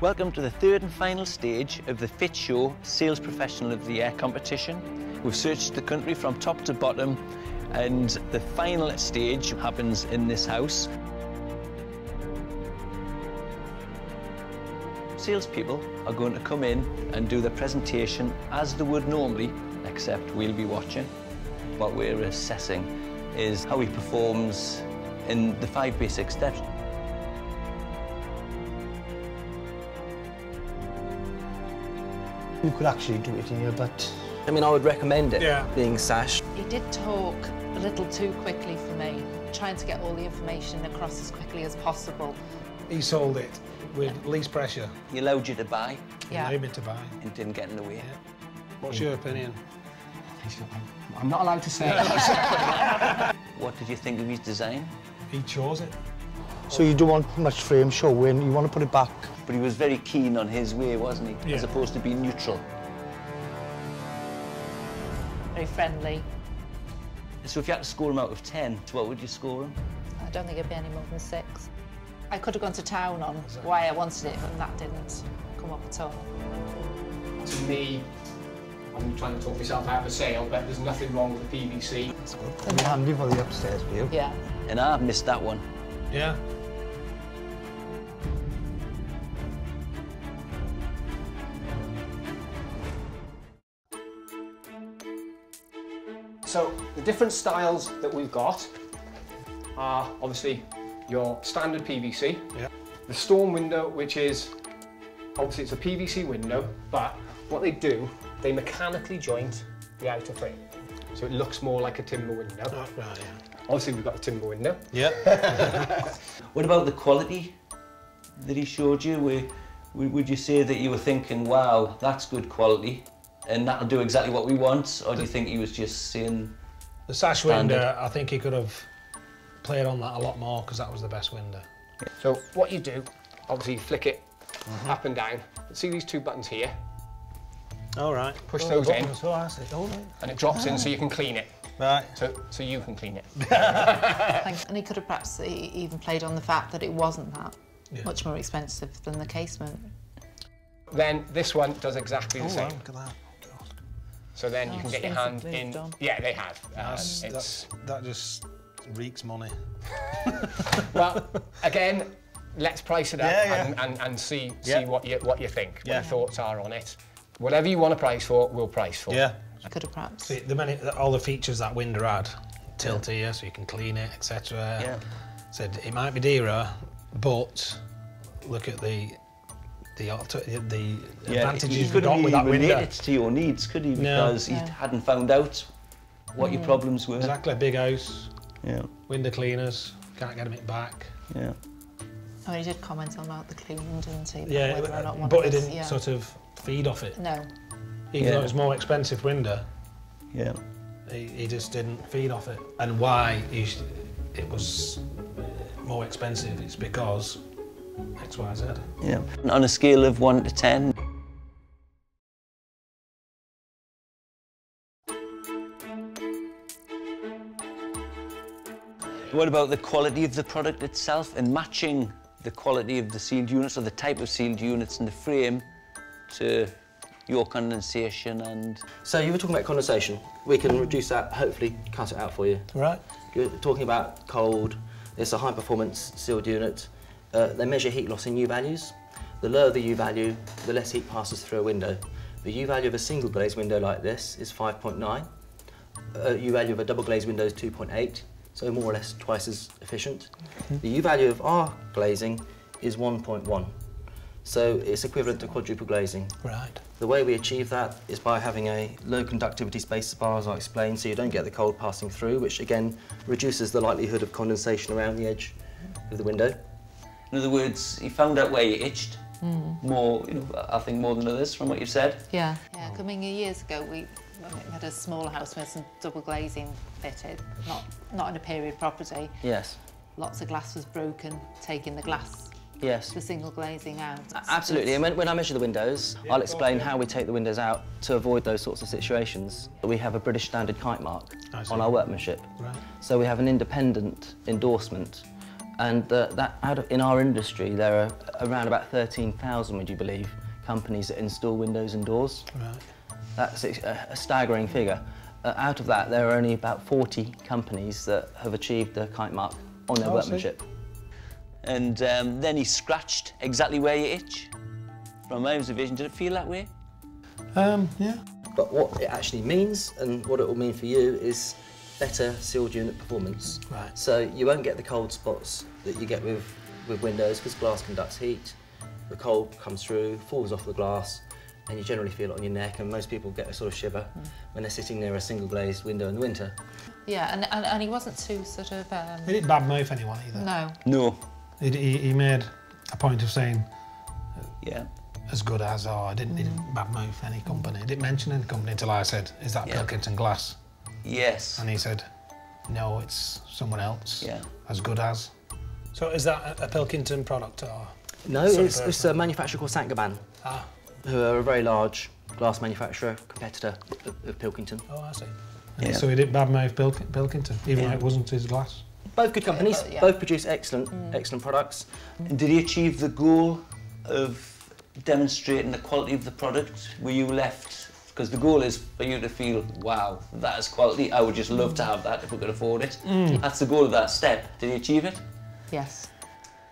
Welcome to the third and final stage of the Fit Show Sales Professional of the Year competition. We've searched the country from top to bottom, and the final stage happens in this house. Salespeople are going to come in and do the presentation as they would normally, except we'll be watching. What we're assessing is how he performs in the 5 basic steps. You could actually do it here, but... I mean, I would recommend it, being Sash. He did talk a little too quickly for me, trying to get all the information across as quickly as possible. He sold it with least pressure. He allowed you to buy. Yeah. Allowed me to buy. And didn't get in the way. What's your opinion? I'm not allowed to say What did you think of his design? He chose it. So you don't want much frame showing, you want to put it back. But he was very keen on his way, wasn't he? Yeah. As opposed to being neutral. Very friendly. So if you had to score him out of 10, what would you score him? I don't think it'd be any more than 6. I could have gone to town on why I wanted it, but that didn't come up at all. To me, I'm trying to talk myself out of a sale, but there's nothing wrong with the PVC. It'd be handy for the upstairs view. Yeah. And I missed that one. Yeah. So the different styles that we've got are obviously your standard PVC, the storm window, which is obviously it's a PVC window, but what they do, they mechanically joint the outer frame, so it looks more like a timber window. Oh, right, Obviously we've got the timber window. yeah. What about the quality that he showed you? Would you say that you were thinking, wow, that's good quality, and that'll do exactly what we want, or do you think he was just saying The sash standard? window, I think he could have played on that a lot more because that was the best window. So what you do, obviously you flick it up and down. See these 2 buttons here? All right. Push those in, So I said, all right. and it drops in so you can clean it. Right. So you can clean it. And he could have perhaps even played on the fact that it wasn't that much more expensive than the casement. Then this one does exactly the same. Look at that. So then you can get your hand they've in. done. Yeah, they have. That just reeks money. Well, again, let's price it up Yeah, and see Yeah. what you think, what Yeah. your thoughts are on it. Whatever you want to price for, we'll price for. Yeah. Could have perhaps. See, all the features that window had, tilt here so you can clean it, etc. Yeah. Said it might be dearer, but look at the advantages you you got with that relate window. it to your needs, could he? No. Because he hadn't found out what your problems were. Exactly, a big house, Yeah, window cleaners, can't get them it back. yeah. I mean, he did comment on about the cleaning, didn't he? Yeah, Whether or not one but it was- didn't sort of feed off it. No. Even though it was more expensive window, Yeah. he just didn't feed off it. And why it was more expensive is because X, Y, Z. Yeah. On a scale of 1 to 10. What about the quality of the product itself and matching the quality of the sealed units or the type of sealed units in the frame to your condensation and... So you were talking about condensation. We can reduce that, hopefully cut it out for you. Right. You're talking about cold. It's a high-performance sealed unit. They measure heat loss in U values. The lower the U value, the less heat passes through a window. The U value of a single glazed window like this is 5.9. U value of a double glazed window is 2.8, so more or less twice as efficient. The U value of our glazing is 1.1, so it's equivalent to quadruple glazing. Right. The way we achieve that is by having a low conductivity space bar, as I explained, so you don't get the cold passing through, which again reduces the likelihood of condensation around the edge of the window. In other words, he found out where you itched more, I think more than others from what you've said. Yeah. Yeah, coming years ago, we had a smaller house with some double glazing fitted, not in a period property. Yes. Lots of glass was broken, taking the glass, Yes. the single glazing out. Absolutely, and when I measure the windows, I'll explain how we take the windows out to avoid those sorts of situations. We have a British Standard kite mark on our workmanship. Right. So we have an independent endorsement And in our industry, there are around about 13,000, would you believe, companies that install windows and doors. Right. That's a staggering figure. Out of that, there are only about 40 companies that have achieved the kite mark on their workmanship. And then he scratched exactly where you itch. From my observation, did it feel that way? Yeah. But what it actually means and what it will mean for you is better sealed unit performance. Right. So you won't get the cold spots that you get with windows, because glass conducts heat. The cold comes through, falls off the glass, and you generally feel it on your neck, and most people get a sort of shiver when they're sitting near a single glazed window in the winter. Yeah, and he wasn't too sort of... He didn't badmouth anyone either. No. No. He made a point of saying, Yeah. as good as, or he didn't badmouth any company. He didn't mention any company until I said, is that Pilkington Glass? Yes. And he said, no, it's someone else. Yeah. As good as. So is that a Pilkington product or? No, it's a manufacturer called Saint-Gobain, who are a very large glass manufacturer, competitor of Pilkington. Oh, I see. Yeah. So he didn't badmouth Pilkington, even though it wasn't his glass. Both good companies, both produce excellent products. And did he achieve the goal of demonstrating the quality of the product? Were you left, because the goal is for you to feel, wow, that is quality, I would just love to have that if we could afford it. That's the goal of that step. Did he achieve it? Yes.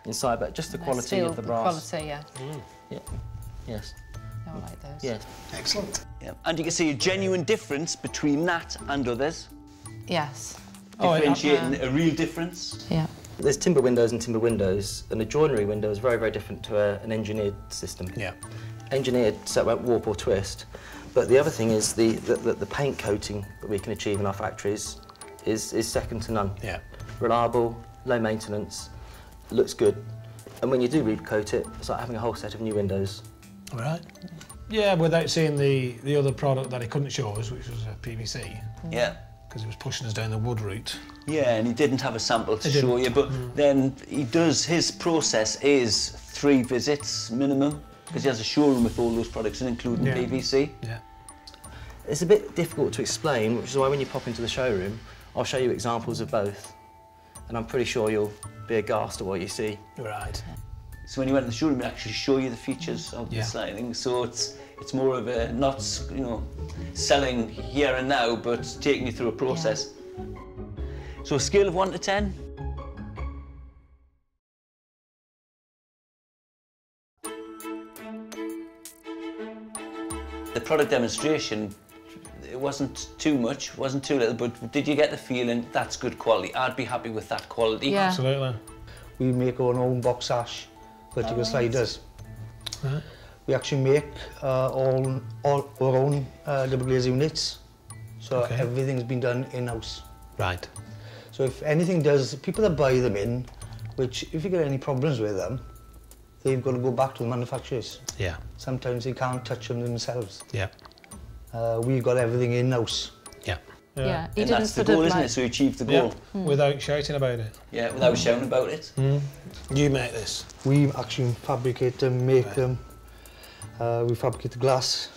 Inside, but just the quality of the brass. Quality, yeah. Yeah. Yes. I like those. Yes. Excellent. Yeah. And you can see a genuine difference between that and others. Yes. Differentiating a real difference. Yeah. There's timber windows and timber windows, and a joinery window is very, very different to an engineered system. Yeah. Engineered so it won't warp or twist. But the other thing is the paint coating that we can achieve in our factories is second to none. Yeah. Reliable, low maintenance, looks good. And when you do recoat it, it's like having a whole set of new windows. Right. Yeah, without seeing the other product that he couldn't show us, which was a PVC, Yeah. because he was pushing us down the wood route. Yeah, and he didn't have a sample to show you, but then he does, his process is 3 visits minimum, because he has a showroom with all those products, including PVC. Yeah. It's a bit difficult to explain, which is why when you pop into the showroom, I'll show you examples of both. And I'm pretty sure you'll be aghast at what you see. Right. So when you went to the showroom, it actually show you the features of the sliding. So it's more of a, not, selling here and now, but taking you through a process. So a scale of 1 to 10? The product demonstration, it wasn't too much, wasn't too little, but did you get the feeling that's good quality? I'd be happy with that quality. Yeah. Absolutely. We make our own box sash vertical sliders. Right. We actually make all our own double glaze units. So everything's been done in-house. Right. So if anything does, people that buy them in, which if you get any problems with them, they've got to go back to the manufacturers. Yeah. Sometimes they can't touch them themselves. Yeah. We've got everything in-house. Yeah. Yeah. He And didn't that's the sort goal, of isn't like... it? So you achieved the goal. Without shouting about it. Yeah, without shouting about it. You make this. We actually fabricate them, make them. We fabricate the glass.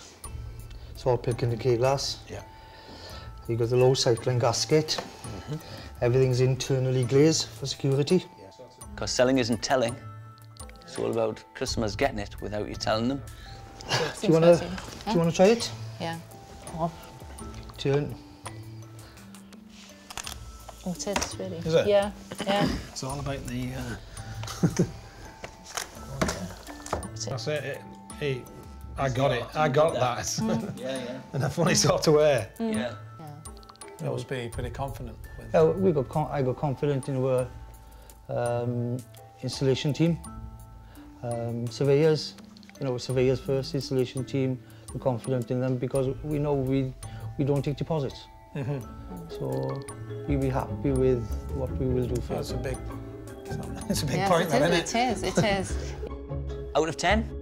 It's all Pilkington K glass. Yeah. You've got the low cycling gasket. Everything's internally glazed for security. Because selling isn't telling. It's all about customers getting it without you telling them. Do you want to try it? Yeah. Oh, Turn. it is, really. Is it? Yeah, yeah. It's all about the... That's it. I got it. I got that. Yeah, In a funny sort of way. yeah. I was pretty confident with. I got confident in our installation team. Surveyors, surveyors first, installation team, we're confident in them because we know we don't take deposits. So we'll be happy with what we will do first. It's a big point, though, isn't it? It is. Out of 10?